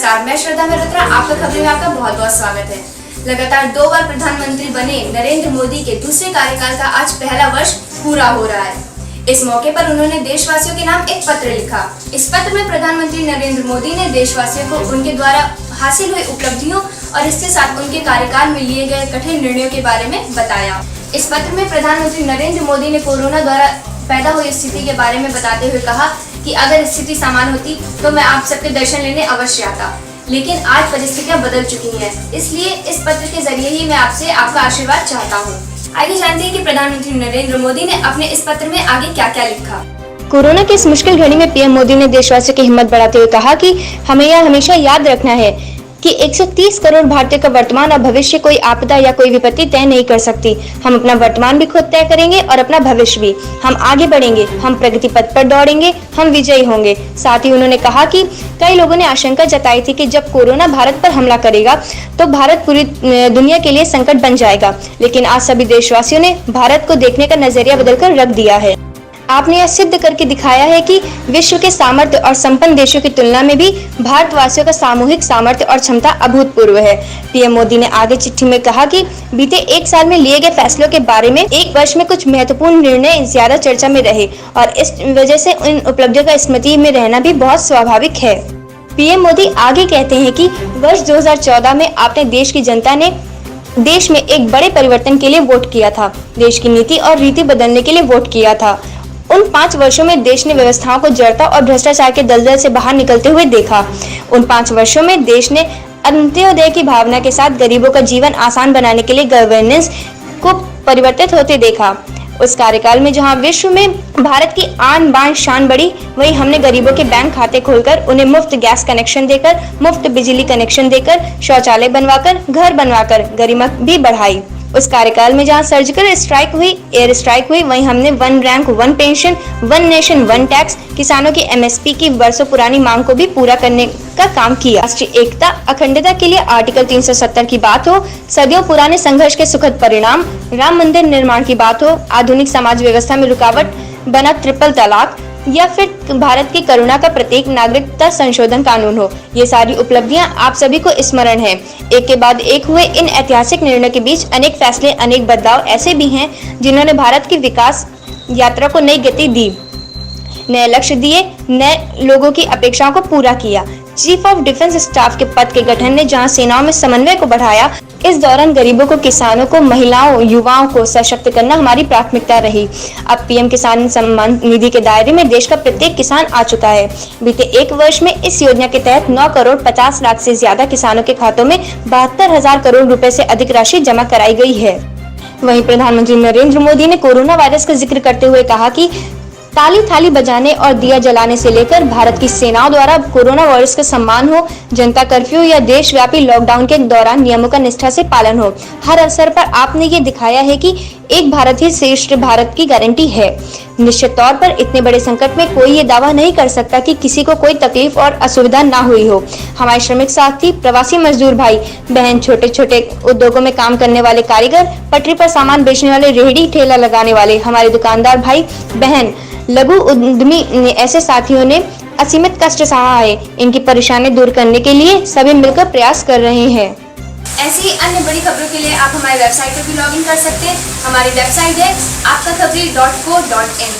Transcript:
नमस्कार, मैं श्रद्धा मेहरोत्रा, आपका खबरें में आपका बहुत बहुत स्वागत है। लगातार 2 बार प्रधानमंत्री बने नरेंद्र मोदी के दूसरे कार्यकाल का आज पहला वर्ष पूरा हो रहा है। इस मौके पर उन्होंने देशवासियों के नाम एक पत्र लिखा। इस पत्र में प्रधानमंत्री नरेंद्र मोदी ने देशवासियों को उनके द्वारा हासिल हुई उपलब्धियों और इसके साथ उनके कार्यकाल में लिए गए कठिन निर्णयों के बारे में बताया। इस पत्र में प्रधानमंत्री नरेंद्र मोदी ने कोरोना द्वारा पैदा हुई स्थिति के बारे में बताते हुए कहा कि अगर स्थिति सामान्य होती तो मैं आप सबके दर्शन लेने अवश्य आता, लेकिन आज परिस्थितियां बदल चुकी हैं, इसलिए इस पत्र के जरिए ही मैं आपसे आपका आशीर्वाद चाहता हूं। आइए जानते हैं कि प्रधानमंत्री नरेंद्र मोदी ने अपने इस पत्र में आगे क्या क्या लिखा। कोरोना की इस मुश्किल घड़ी में पीएम मोदी ने देशवासियों की हिम्मत बढ़ाते हुए कहा कि हमें यह हमेशा याद रखना है कि 130 करोड़ भारतीयों का वर्तमान और भविष्य कोई आपदा या कोई विपत्ति तय नहीं कर सकती। हम अपना वर्तमान भी खुद तय करेंगे और अपना भविष्य भी। हम आगे बढ़ेंगे, हम प्रगति पथ पर दौड़ेंगे, हम विजयी होंगे। साथ ही उन्होंने कहा कि कई लोगों ने आशंका जताई थी कि जब कोरोना भारत पर हमला करेगा तो भारत पूरी दुनिया के लिए संकट बन जाएगा, लेकिन आज सभी देशवासियों ने भारत को देखने का नजरिया बदलकर रख दिया है। आपने यह सिद्ध करके दिखाया है कि विश्व के सामर्थ्य और संपन्न देशों की तुलना में भी भारतवासियों का सामूहिक सामर्थ्य और क्षमता अभूतपूर्व है। पीएम मोदी ने आगे चिट्ठी में कहा कि बीते 1 साल में लिए गए फैसलों के बारे में 1 वर्ष में कुछ महत्वपूर्ण निर्णय ज्यादा चर्चा में रहे और इस वजह से इन उपलब्धियों का स्मृति में रहना भी बहुत स्वाभाविक है। पीएम मोदी आगे कहते हैं कि वर्ष 2014 में आपने देश की जनता ने देश में एक बड़े परिवर्तन के लिए वोट किया था, देश की नीति और रीति बदलने के लिए वोट किया था। उन 5 वर्षों में देश ने व्यवस्थाओं को जड़ता और भ्रष्टाचार के दलदल से बाहर निकलते हुए देखा। उन 5 वर्षों में देश ने अंत्योदय की भावना के साथ गरीबों का जीवन आसान बनाने के लिए गवर्नेंस को परिवर्तित होते देखा। उस कार्यकाल में जहां विश्व में भारत की आन बान शान बढ़ी, वहीं हमने गरीबों के बैंक खाते खोलकर उन्हें मुफ्त गैस कनेक्शन देकर, मुफ्त बिजली कनेक्शन देकर, शौचालय बनवाकर, घर बनवाकर गरिमा भी बढ़ाई। उस कार्यकाल में जहां सर्जिकल स्ट्राइक हुई, एयर स्ट्राइक हुई, वहीं हमने 1 रैंक 1 पेंशन, 1 नेशन 1 टैक्स, किसानों की एमएसपी की वर्षों पुरानी मांग को भी पूरा करने का काम किया। राष्ट्रीय एकता अखंडता के लिए आर्टिकल 370 की बात हो, सदियों पुराने संघर्ष के सुखद परिणाम, राम मंदिर निर्माण की बात हो, आधुनिक समाज व्यवस्था में रुकावट बना ट्रिपल तलाक या फिर भारत की करुणा का प्रतीक नागरिकता संशोधन कानून हो, ये सारी उपलब्धियां आप सभी को स्मरण है। एक के बाद एक हुए इन ऐतिहासिक निर्णयों के बीच अनेक फैसले, अनेक बदलाव ऐसे भी हैं जिन्होंने भारत की विकास यात्रा को नई गति दी, नए लक्ष्य दिए, नए लोगों की अपेक्षाओं को पूरा किया। चीफ ऑफ डिफेंस स्टाफ के पद के गठन ने जहां सेनाओं में समन्वय को बढ़ाया, इस दौरान गरीबों को, किसानों को, महिलाओं, युवाओं को सशक्त करना हमारी प्राथमिकता रही। अब पीएम किसान सम्मान निधि के दायरे में देश का प्रत्येक किसान आ चुका है। बीते 1 वर्ष में इस योजना के तहत 9 करोड़ 50 लाख से ज्यादा किसानों के खातों में 72,000 करोड़ रुपए से अधिक राशि जमा कराई गई है। वहीं प्रधानमंत्री नरेंद्र मोदी ने कोरोना वायरस का जिक्र करते हुए कहा कि ताली थाली बजाने और दिया जलाने से लेकर भारत की सेनाओं द्वारा कोरोना वायरस का सम्मान हो, जनता कर्फ्यू या देशव्यापी लॉकडाउन के दौरान नियमों का निष्ठा से पालन हो, हर अवसर पर आपने ये दिखाया है कि एक भारत ही श्रेष्ठ भारत की गारंटी है। निश्चित तौर पर इतने बड़े संकट में कोई ये दावा नहीं कर सकता कि किसी को कोई तकलीफ और असुविधा ना हुई हो। हमारे श्रमिक साथी, प्रवासी मजदूर भाई बहन, छोटे छोटे उद्योगों में काम करने वाले कारीगर, पटरी पर सामान बेचने वाले, रेहड़ी ठेला लगाने वाले, हमारे दुकानदार भाई बहन, लघु उद्यमी, ऐसे साथियों ने असीमित कष्ट सहा है। इनकी परेशानी दूर करने के लिए सभी मिलकर प्रयास कर रहे हैं। ऐसी अन्य बड़ी खबरों के लिए आप हमारी वेबसाइट पर भी लॉगिन कर सकते हैं। हमारी वेबसाइट है आपकाखबरी.co.in।